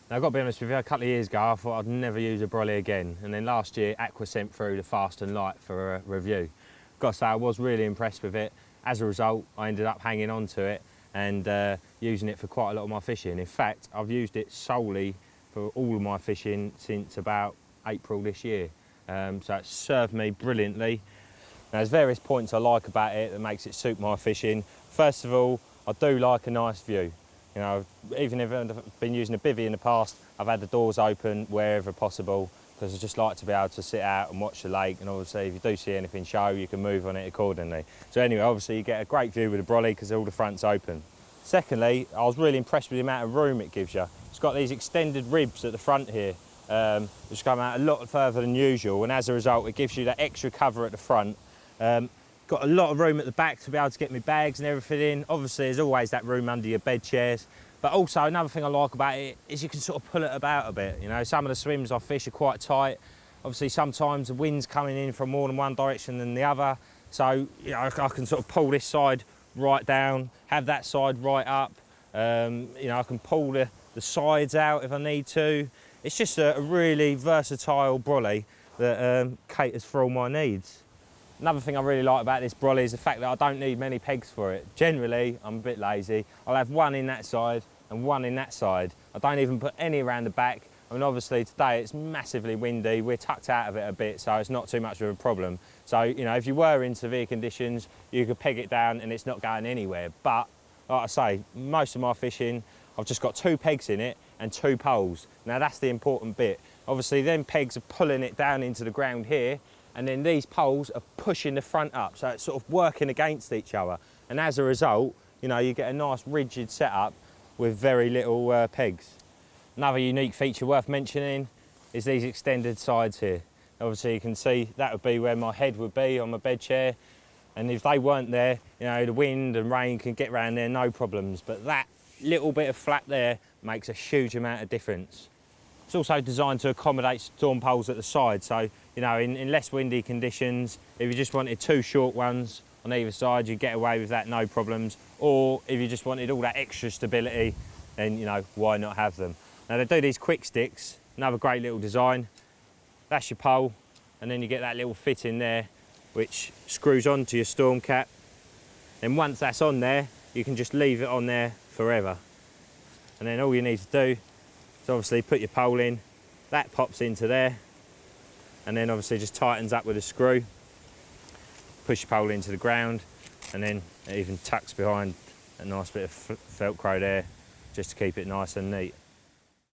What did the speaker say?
Now, I've got to be honest with you, a couple of years ago I thought I'd never use a Brolly again, and then last year Aqua sent through the Fast and Light for a review. Got to say, I was really impressed with it. As a result, I ended up hanging on to it and using it for quite a lot of my fishing. In fact, I've used it solely for all of my fishing since about April this year. So it's served me brilliantly. Now, there's various points I like about it that makes it suit my fishing. First of all, I do like a nice view. You know, even if I've been using a bivvy in the past, I've had the doors open wherever possible because I just like to be able to sit out and watch the lake, and obviously if you do see anything show, you can move on it accordingly. So anyway, obviously you get a great view with the Brolly because all the front's open. Secondly, I was really impressed with the amount of room it gives you. It's got these extended ribs at the front here, which come out a lot further than usual, and as a result it gives you that extra cover at the front. Got a lot of room at the back to be able to get my bags and everything in. Obviously there's always that room under your bed chairs, but also another thing I like about it is you can sort of pull it about a bit. You know, some of the swims I fish are quite tight. Obviously sometimes the wind's coming in from more than one direction than the other, so you know, I can sort of pull this side right down, have that side right up. You know, I can pull the sides out if I need to. It's just a really versatile Brolly that caters for all my needs. Another thing I really like about this Brolly is the fact that I don't need many pegs for it. Generally, I'm a bit lazy. I'll have one in that side and one in that side. I don't even put any around the back. I mean, obviously today it's massively windy. We're tucked out of it a bit, so it's not too much of a problem. So, you know, if you were in severe conditions, you could peg it down and it's not going anywhere. But, like I say, most of my fishing, I've just got 2 pegs in it and 2 poles. Now, that's the important bit. Obviously, them pegs are pulling it down into the ground here, and then these poles are pushing the front up, so it's sort of working against each other. And as a result, you know, you get a nice rigid setup with very little pegs. Another unique feature worth mentioning is these extended sides here. Obviously you can see that would be where my head would be on my bed chair, and if they weren't there, you know, the wind and rain can get around there, no problems. But that little bit of flap there makes a huge amount of difference. It's also designed to accommodate storm poles at the side, so you know, in less windy conditions, if you just wanted 2 short ones on either side, you'd get away with that, no problems. Or if you just wanted all that extra stability, then you know, why not have them? Now they do these quick sticks, another great little design. That's your pole, and then you get that little fit in there, which screws onto your storm cap. And once that's on there, you can just leave it on there forever. And then all you need to do is obviously put your pole in, that pops into there, and then obviously just tightens up with a screw, push your pole into the ground, and then it even tucks behind a nice bit of Velcro there just to keep it nice and neat.